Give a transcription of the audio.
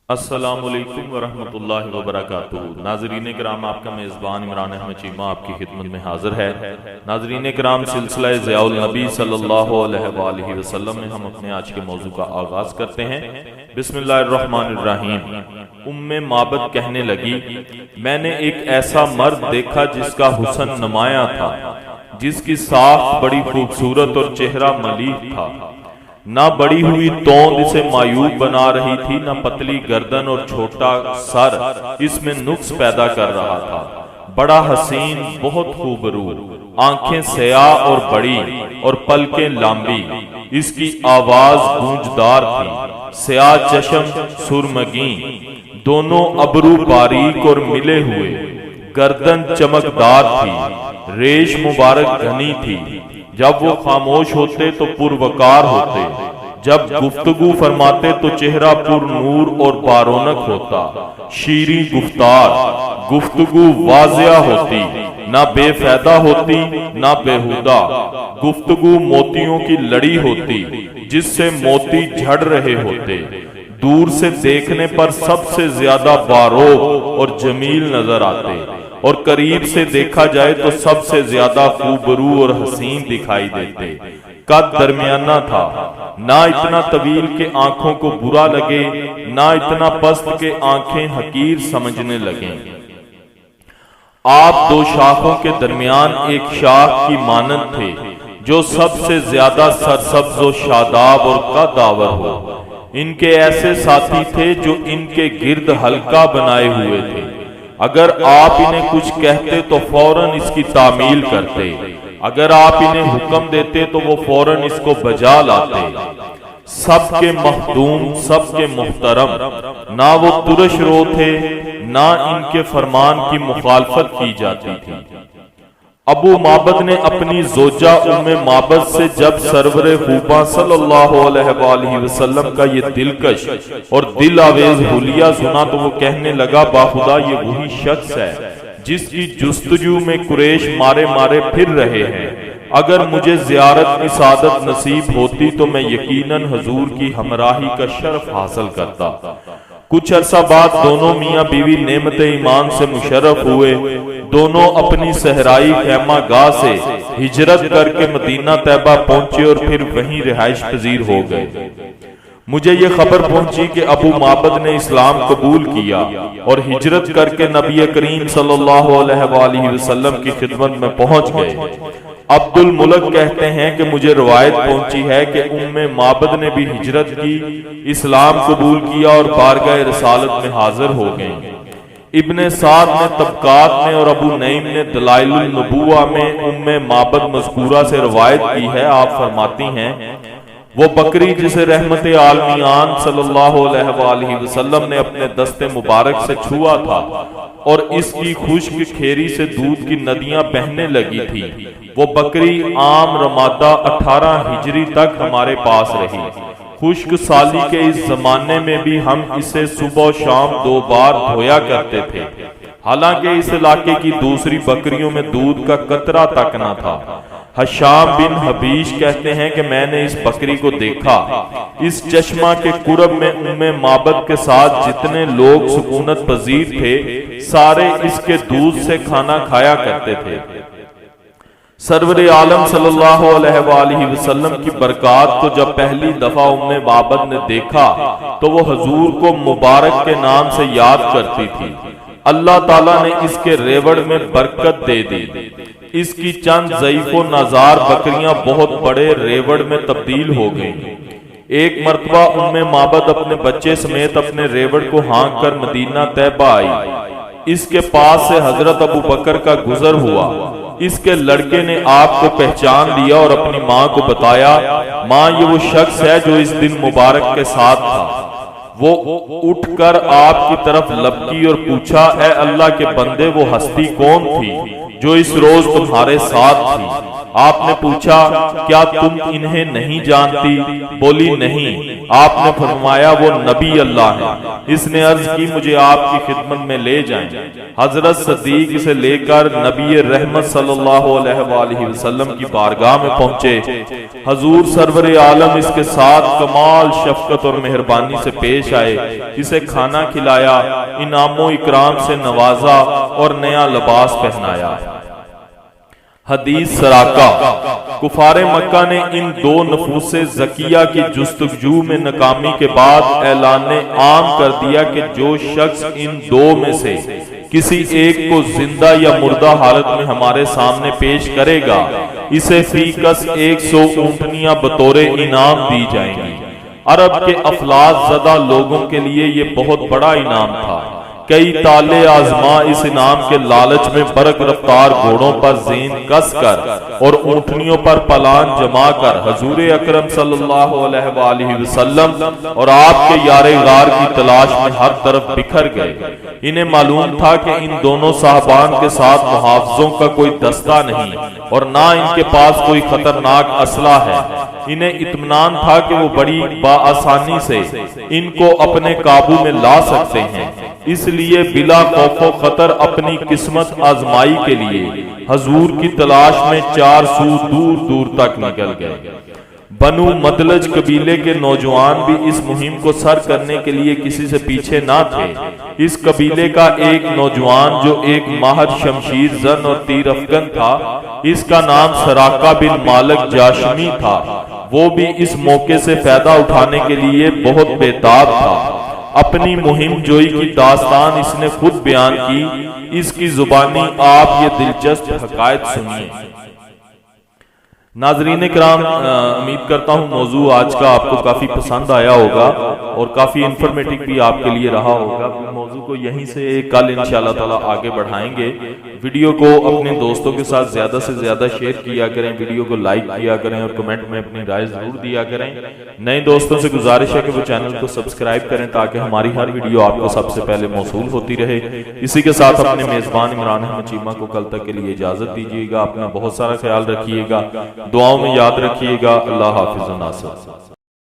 السلام علیکم ورحمۃ اللہ وبرکاتہ۔ ناظرین کرام، آپ کا میزبان عمران احمد چیمہ آپ کی خدمت میں حاضر ہے۔ ناظرین کرام، سلسلہ ضیاء النبی صلی اللہ علیہ وآلہ وسلم میں ہم اپنے آج کے موضوع کا آغاز کرتے ہیں۔ بسم اللہ الرحمن الرحیم۔ معبد کہنے لگی، میں نے ایک ایسا مرد دیکھا جس کا حسن نمایاں تھا، جس کی ساخت بڑی خوبصورت اور چہرہ ملیح تھا۔ نہ بڑی ہوئی توند اسے معیوب بنا رہی تھی، نہ پتلی گردن اور چھوٹا سر اس میں نقص پیدا کر رہا تھا۔ بڑا حسین، بہت خوبرو، آنکھیں سیاہ اور بڑی اور پلکیں لامبی، اس کی آواز گونجدار تھی۔ سیاہ چشم سرمگیں، دونوں ابرو باریک اور ملے ہوئے، گردن چمکدار تھی، ریش مبارک گھنی تھی۔ جب وہ خاموش ہوتے تو پروقار ہوتے، جب گفتگو فرماتے تو چہرہ پر نور اور بارونق ہوتا۔ شیریں گفتار، گفتگو واضح ہوتی، نہ بے فائدہ ہوتی نہ بیہودہ۔ گفتگو موتیوں کی لڑی ہوتی، جس سے موتی جھڑ رہے ہوتے۔ دور سے دیکھنے پر سب سے زیادہ باروق اور جمیل نظر آتے، اور قریب سے دیکھا جائے تو سب سے زیادہ خوبرو اور حسین دکھائی دیتے۔ قد درمیانہ تھا، نہ اتنا طویل کہ آنکھوں کو برا لگے، نہ اتنا پست کہ آنکھیں حقیر سمجھنے لگیں۔ آپ دو شاخوں کے درمیان ایک شاخ کی مانند تھے، جو سب سے زیادہ سرسبز و شاداب اور قد آور ہو۔ ان کے ایسے ساتھی تھے جو ان کے گرد حلقہ بنائے ہوئے تھے۔ اگر آپ انہیں کچھ کہتے تو فوراً اس کی تعمیل کرتے، اگر آپ انہیں حکم دیتے تو وہ فوراً اس کو بجا لاتے۔ سب کے مخدوم، سب کے محترم، نہ وہ ترش رو تھے، نہ ان کے فرمان کی مخالفت کی جاتی تھی۔ ابو معبد نے اپنی زوجہ معبد سے جب سرور خوباں صلی اللہ علیہ وآلہ وسلم کا یہ دلکش اور دل آویز حلیہ سنا تو وہ کہنے لگا، باخدا یہ وہی شخص ہے جس کی جستجو میں قریش مارے مارے پھر رہے ہیں۔ اگر مجھے زیارت کی سعادت نصیب ہوتی تو میں یقیناً حضور کی ہمراہی کا شرف حاصل کرتا۔ کچھ عرصہ بعد دونوں میاں بیوی نعمت ایمان سے مشرف ہوئے۔ دونوں اپنی صحرائی خیمہ گاہ سے ہجرت کر کے مدینہ طیبہ پہنچے اور پھر وہیں رہائش پذیر ہو گئے۔ مجھے یہ خبر پہنچی کہ ابو معبد نے اسلام قبول کیا اور ہجرت کر کے نبی کریم صلی اللہ علیہ وآلہ وسلم کی خدمت میں پہنچ گئے۔ عبد الملک کہتے ہیں کہ مجھے روایت پہنچی ہے کہ معبد نے بھی ہجرت کی، اسلام قبول کیا اور بارگاہ رسالت میں حاضر ہو گئیں۔ ابن سعد نے طبقات میں اور ابو نعیم نے دلائل النبوہ میں معبد مذکورہ سے روایت کی ہے۔ آپ فرماتی ہیں، وہ بکری جسے رحمت عالمیان صلی اللہ علیہ وآلہ وسلم نے اپنے دست مبارک سے چھوا تھا اور اس کی خشک کھیری سے دودھ کی ندیاں بہنے لگی تھی، وہ بکری عام رمادہ 18 ہجری تک ہمارے پاس رہی۔ خشک سالی کے اس زمانے میں بھی ہم اسے صبح و شام 2 بار دھویا کرتے تھے، حالانکہ اس علاقے کی دوسری بکریوں میں دودھ کا قطرہ تک نہ تھا۔ حشام بن حبیش کہتے ہیں کہ میں نے اس بکری کو دیکھا۔ اس چشمہ کے قرب میں معبد کے ساتھ جتنے لوگ سکونت پذیر تھے، سارے اس کے دودھ سے کھانا کھایا کرتے تھے۔ سرور عالم صلی اللہ علیہ وآلہ وسلم کی برکات کو جب پہلی دفعہ معبد نے دیکھا تو وہ حضور کو مبارک کے نام سے یاد کرتی تھی۔ اللہ تعالیٰ نے اس کے ریوڑ میں برکت دے دی۔ اس کی چند ضعیف و نازار بکریاں بہت بڑے ریوڑ میں تبدیل ہو گئیں۔ ایک مرتبہ معبد اپنے بچے سمیت اپنے ریوڑ کو ہانک کر مدینہ طیبہ آئی۔ اس کے پاس سے حضرت ابو بکر کا گزر ہوا۔ اس کے لڑکے نے آپ کو پہچان لیا اور اپنی ماں کو بتایا، ماں یہ وہ شخص ہے جو اس دن مبارک کے ساتھ تھا۔ وہ اٹھ کر آپ کی طرف لپکی اور پوچھا، اے اللہ کے بندے، وہ ہستی کون تھی جو اس روز تمہارے ساتھ تھی؟ آپ نے پوچھا، کیا تم انہیں نہیں جانتی؟ بولی نہیں۔ آپ نے فرمایا وہ نبی اللہ ہے۔ اس نے عرض کی مجھے آپ کی خدمت میں لے جائیں۔ حضرت صدیق اسے لے کر نبی رحمت صلی اللہ علیہ وآلہ وسلم کی بارگاہ میں پہنچے۔ حضور سرور عالم اس کے ساتھ کمال شفقت اور مہربانی سے پیش آئے، اسے کھانا کھلایا، انعام و اکرام سے نوازا اور نیا لباس پہنایا۔ حدیث سراقہ، کفار مکہ نے ان دو نفوس زکیہ کی جستجو میں ناکامی کے بعد اعلان عام کر دیا کہ جو شخص ان دو میں سے کسی ایک کو زندہ یا مردہ حالت میں ہمارے سامنے پیش کرے گا، اسے فی کس 100 اونٹنیاں بطور انعام دی جائیں گی۔ عرب کے افلاس زدہ لوگوں کے لیے یہ بہت بڑا انعام تھا۔ کئی تالے آزما اس انعام کے لالچ میں برق رفتار گھوڑوں پر زین کس کر اور اونٹنیوں پر پلان جما کر حضور اکرم صلی اللہ علیہ وآلہ وسلم اور آپ کے یار غار کی تلاش میں ہر طرف بکھر گئے۔ انہیں معلوم تھا کہ ان دونوں صاحبان کے ساتھ محافظوں کا کوئی دستہ نہیں اور نہ ان کے پاس کوئی خطرناک اسلحہ ہے۔ انہیں اطمینان تھا کہ وہ بڑی بآسانی سے ان کو اپنے قابو میں لا سکتے ہیں، اس لیے بلا خوف و خطر اپنی قسمت آزمائی کے لیے حضور کی تلاش میں 4 سو دور دور تک نکل گئے۔ بنو مدلج قبیلے کے نوجوان بھی اس مہم کو سر کرنے کے لیے کسی سے پیچھے نہ تھے۔ اس قبیلے کا ایک نوجوان جو ایک ماہر شمشیر زن اور تیر افغن تھا، اس کا نام سراقہ بن مالک جاشمی تھا، وہ بھی اس موقع سے فائدہ اٹھانے کے لیے بہت بےتاب تھا۔ اپنی مہم جوئی کی داستان اس نے خود بیان کی، اس کی زبانی آپ یہ دلچسپ حقائق سنیے۔ ناظرین کرام، امید کرتا ہوں موضوع آج کا آپ کو کافی پسند آیا ہوگا اور کافی انفارمیٹو بھی آپ کے لیے رہا ہوگا۔ موضوع کو یہیں سے کل انشاءاللہ تعالی آگے بڑھائیں گے۔ ویڈیو کو اپنے دوستوں کے ساتھ زیادہ سے زیادہ شیئر کیا کریں، ویڈیو کو لائک کیا کریں اور کمنٹ میں اپنی رائے ضرور دیا کریں۔ نئے دوستوں سے گزارش ہے کہ وہ چینل کو سبسکرائب کریں تاکہ ہماری ہر ویڈیو آپ کو سب سے پہلے موصول ہوتی رہے۔ اسی کے ساتھ اپنے میزبان عمران احمد چیمہ کو کل تک کے لیے اجازت دیجیے گا۔ اپنا بہت سارا خیال رکھیے گا، دعاؤں میں یاد رکھیے گا۔ اللہ حافظ و ناصر۔